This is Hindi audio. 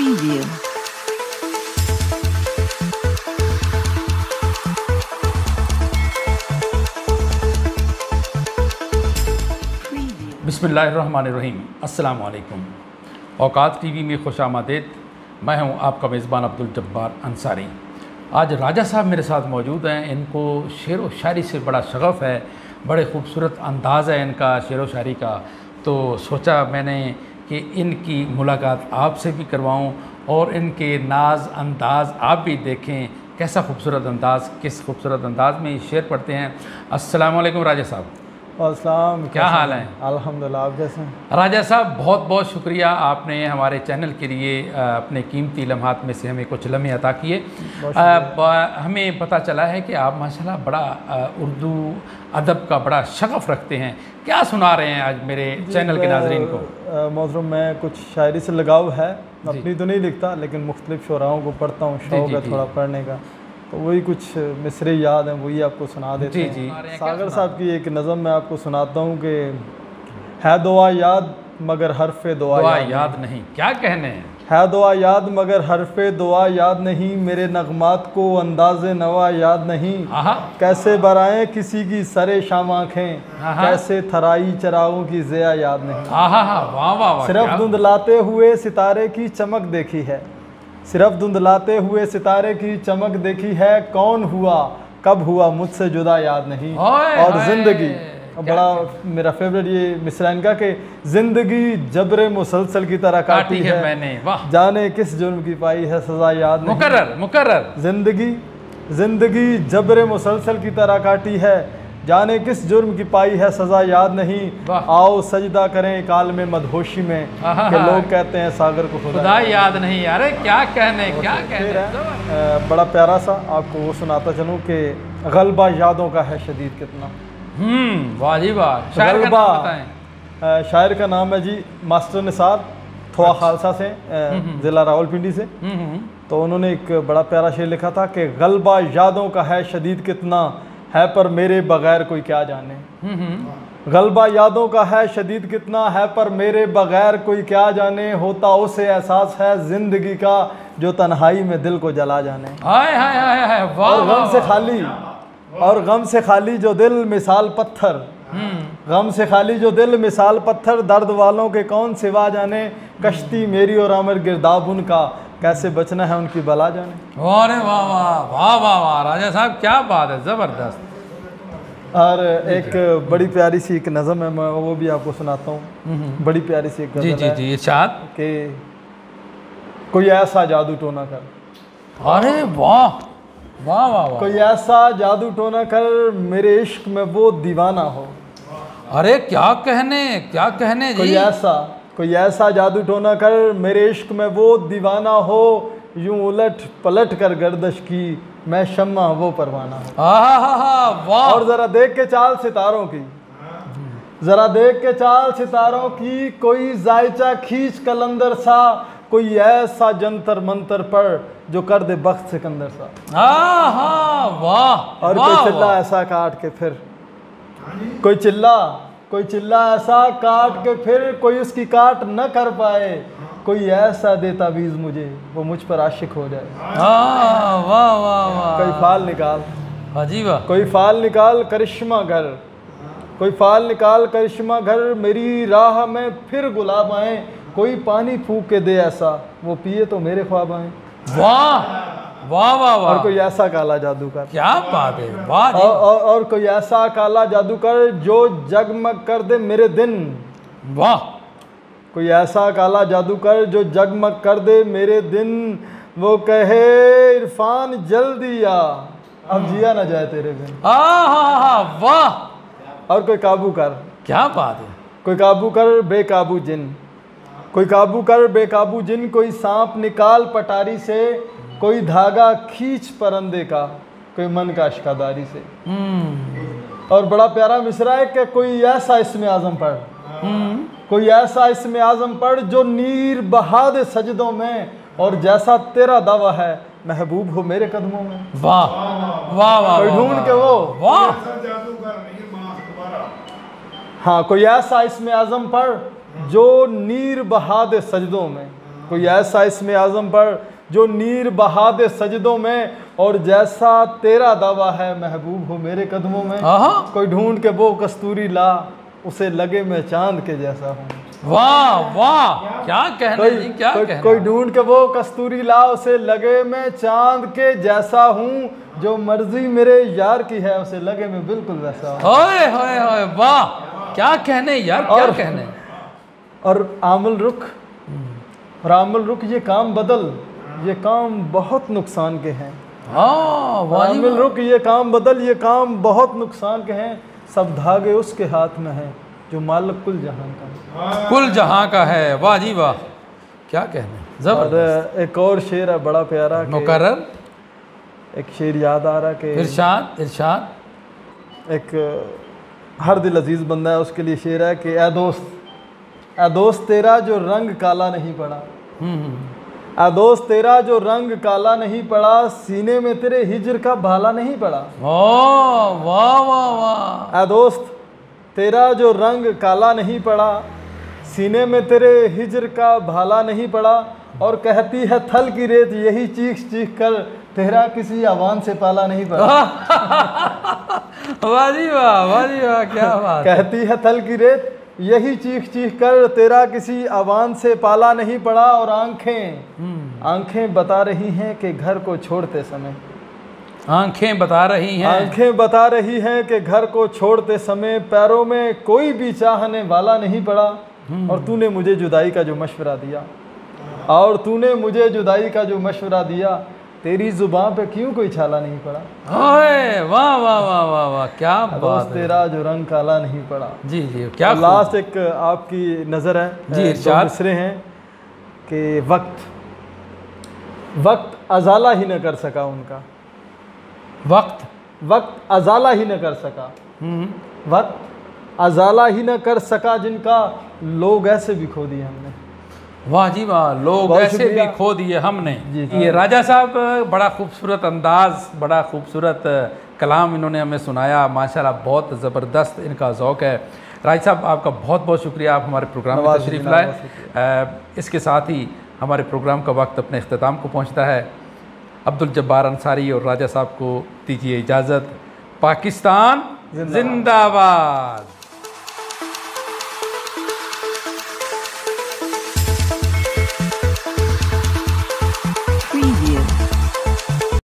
Preview. बिस्मिल्लाहिर्रहमानिर्रहीम। अस्सलाम वालेकुम। औकात टीवी में खुश आमदीद। मैं हूं आपका मेज़बान अब्दुल जब्बार अंसारी। आज राजा साहब मेरे साथ मौजूद हैं। इनको शेर व शायरी से बड़ा शगफ़ है, बड़े खूबसूरत अंदाज़ है इनका शेर व शायरी का। तो सोचा मैंने कि इनकी मुलाकात आपसे भी करवाऊं और इनके नाज अंदाज़ आप भी देखें, कैसा खूबसूरत अंदाज़, किस खूबसूरत अंदाज़ में ये शेर पढ़ते हैं। अस्सलाम वालेकुम राजा साहब। अस्सलाम, क्या हाल है? अल्हम्दुलिल्लाह, आप कैसे हैं? राजा साहब बहुत बहुत शुक्रिया, आपने हमारे चैनल के लिए अपने कीमती लम्हात में से हमें कुछ लम्हे अता किए। हमें पता चला है कि आप माशाल्लाह बड़ा उर्दू अदब का बड़ा शगफ़ रखते हैं। क्या सुना रहे हैं आज मेरे चैनल के नाज़रीन को? मोहतरम, मैं कुछ शायरी से लगाव है, अपनी तो नहीं लिखता लेकिन मुख्तलिफ शुराओं को पढ़ता हूँ, शौक़ है थोड़ा पढ़ने का, तो वही कुछ मिसरे याद हैं, वही आपको सुना देते हैं। जी। सागर साहब की एक नज़म मैं आपको सुनाता हूँ कि है दुआ याद मगर हरफ़े दुआ याद नहीं। क्या कहने हैं? है दुआ याद मगर हरफ़े दुआ याद नहीं, मेरे नगमात को अंदाज़े नवा याद नहीं। कैसे बराएं किसी की सरे शाम आँखें, कैसे थराई चरागों की ज़िया याद नहीं। वाह वाह। सिर्फ धुंधलाते हुए सितारे की चमक देखी है, सिर्फ धुंधलाते हुए सितारे की चमक देखी है, कौन हुआ कब हुआ मुझसे जुदा याद नहीं। और ज़िंदगी, बड़ा मेरा फेवरेट ये मिसरा इनका कि ज़िंदगी जबरे मुसलसल की तरह काटी है मैंने, वाह। जाने किस जुर्म की पाई है सज़ा याद नहीं। मुकर्रर। ज़िंदगी जबरे मुसलसल की तरह काटी है, जाने किस जुर्म की पाई है सज़ा याद नहीं। आओ सजदा करें काल में मदहोशी में, कि लोग कहते हैं सागर को खुदा याद नहीं। अरे क्या कहने, क्या कहने। बड़ा प्यारा सा आपको वो सुनाता चलूँ कि गलबा यादों का है शदीद कितना। वाह जी वाह। शायर का नाम है जी मास्टर निसार, थोआ खालसा से, ज़िला रावलपिंडी से। तो उन्होंने एक बड़ा प्यारा शेर लिखा था कि गलबा यादों का है शदीद कितना, है पर मेरे बगैर कोई क्या जाने। गलबा यादों का है शदीद कितना, है पर मेरे बगैर कोई क्या जाने, होता उसे एहसास है ज़िंदगी का जो तन्हाई में दिल को जला जाने। और गम से खाली जो दिल मिसाल पत्थर, गम से खाली जो दिल मिसाल पत्थर, दर्द वालों के कौन सिवा जाने, कश्ती मेरी और आमिर गिरदाब उनका, कैसे बचना है उनकी बला जाने। अरे वाह वाह वाह वाह वाह राजा साहब, क्या बात है, ज़बरदस्त। और एक बड़ी प्यारी सी एक नज़म है, मैं वो भी आपको सुनाता हूँ। बड़ी प्यारी सी एक गज़ल है। जी इरशाद। कि कोई ऐसा जादू टोना कर। अरे वाह वाह वाह वाह। कोई ऐसा जादू टोना कर मेरे इश्क में वो दीवाना हो। अरे क्या कहने जी। कोई ऐसा जादू टोना कर मेरे इश्क में वो दीवाना हो, यूं उलट पलट कर गर्दश की मैं शम्मा वो परवाना हो। वाह। और ज़रा देख के चाल सितारों की, ज़रा देख के चाल सितारों की, कोई जायचा खींच कलंदर सा, कोई ऐसा जंतर मंतर पर जो कर दे बख्त सिकंदर सा। वाह। और कोई चिल्ला ऐसा काट के फिर, कोई चिल्ला ऐसा काट के फिर कोई उसकी काट न कर पाए, कोई ऐसा दे तावीज़ मुझे वो मुझ पर आशिक हो जाए। वाह वाह। कोई फाल निकाल, अजीब, कोई फाल निकाल करिश्मा घर, कोई फाल निकाल करिश्मा घर, मेरी राह में फिर गुलाब आए, कोई पानी फूक के दे ऐसा वो पिए तो मेरे ख्वाब आए। वाह वाह वाह वाह। और कोई ऐसा काला जादूगर, क्या बात है, वाह। और कोई ऐसा काला जादूगर जो जगमग कर दे मेरे दिन। वाह। कोई ऐसा काला जादूगर जो जगमग कर दे मेरे दिन, वो कहे इरफान जल्दी आ, अब जिया ना जाए तेरे बिन। वाह। और कोई काबू कर, क्या बात है, कोई काबू कर बेकाबू जिन, कोई काबू कर बेकाबू जिन, कोई सांप निकाल पटारी से, कोई धागा खींच परंदे का, कोई मन का अश्कादारी से। और बड़ा प्यारा मिसरा है कि कोई ऐसा इसमें आज़म पढ़, कोई ऐसा इसमें आज़म पढ़ जो नीर बहा दे सजदों में, और जैसा तेरा दावा है महबूब हो मेरे कदमों में। वाह वाह वाह। कोई ढूंढ के वो, वाह। हाँ, कोई ऐसा इसमें आज़म पढ़ जो नीर बहा दे सजदों में, कोई ऐसा इसमें आज़म पर जो नीर बहा दे सजदों में, और जैसा तेरा दावा है महबूब हो मेरे कदमों में। कोई ढूंढ के वो कस्तूरी ला, उसे लगे मैं चांद के जैसा हूँ। वाह वाह, क्या कहने जी, क्या कहने। कोई ढूंढ के वो कस्तूरी ला, उसे लगे मैं चांद के जैसा हूँ। जो मर्जी मेरे यार की है, उसे लगे मैं बिल्कुल वैसा हूँ। होए होए होए, वाह क्या कहने यार, क्या कहने। और आमल रुख, और आमल रुख ये काम बदल, ये काम बहुत नुकसान के हैं। आमल रुख ये काम बदल, ये काम बहुत नुकसान के हैं। सब धागे उसके हाथ में हैं जो मालिक कुल जहां का है, कुल जहां का है। वाह जी वाह, क्या कहने, जबरदस्त। और एक और शेर है बड़ा प्यारा, मुकर्रर एक शेर याद आ रहा कि इरशाद इरशाद, एक हर दिल अजीज बंदा है उसके लिए शेर है कि ए दोस्त तेरा जो रंग काला नहीं पड़ा, ए दोस्त तेरा जो रंग काला नहीं पड़ा, सीने में तेरे हिजर का भाला नहीं पड़ा। वाह वाह वाह वाह। ए दोस्त तेरा जो रंग काला नहीं पड़ा, सीने में तेरे हिजर का भाला नहीं पड़ा। और कहती है थल की रेत यही चीख चीख कर, तेरा किसी आवान से पाला नहीं पड़ा। वाह जी वाह, वाह जी वाह, क्या बात। कहती है थल की रेत यही चीख चीख कर, तेरा किसी आवान से पाला नहीं पड़ा। और आंखें बता रही हैं कि घर को छोड़ते समय, आंखें बता रही हैं, आंखें बता रही हैं कि घर को छोड़ते समय, पैरों में कोई भी चाहने वाला नहीं पड़ा। और तूने मुझे जुदाई का जो मशवरा दिया, और तूने मुझे जुदाई का जो मशवरा दिया, तेरी जुबान पे क्यों कोई छाला नहीं पड़ा। वाह वाह वाह वाह वाह, क्या बात। तेरा जो रंग काला नहीं पड़ा। जी जी, क्या लास्ट एक आपकी नज़र है जी, दो मिसरे हैं कि वक्त अजाला ही न कर सका उनका, वक्त अजाला ही न कर सका, वक्त अजाला ही न कर सका जिनका, लोग ऐसे भी खो दिए हमने। वाह जी वाह, लोग ऐसे भी खो दिए हमने। ये राजा साहब बड़ा खूबसूरत अंदाज, बड़ा खूबसूरत कलाम इन्होंने हमें सुनाया। माशाल्लाह बहुत ज़बरदस्त इनका ज़ौक़ है। राजा साहब आपका बहुत बहुत शुक्रिया, आप हमारे प्रोग्राम में तशरीफ़ लाए। इसके साथ ही हमारे प्रोग्राम का वक्त अपने अख्ताम को पहुँचता है। अब्दुल जब्बार अंसारी और राजा साहब को दीजिए इजाज़त। पाकिस्तान जिंदाबाद।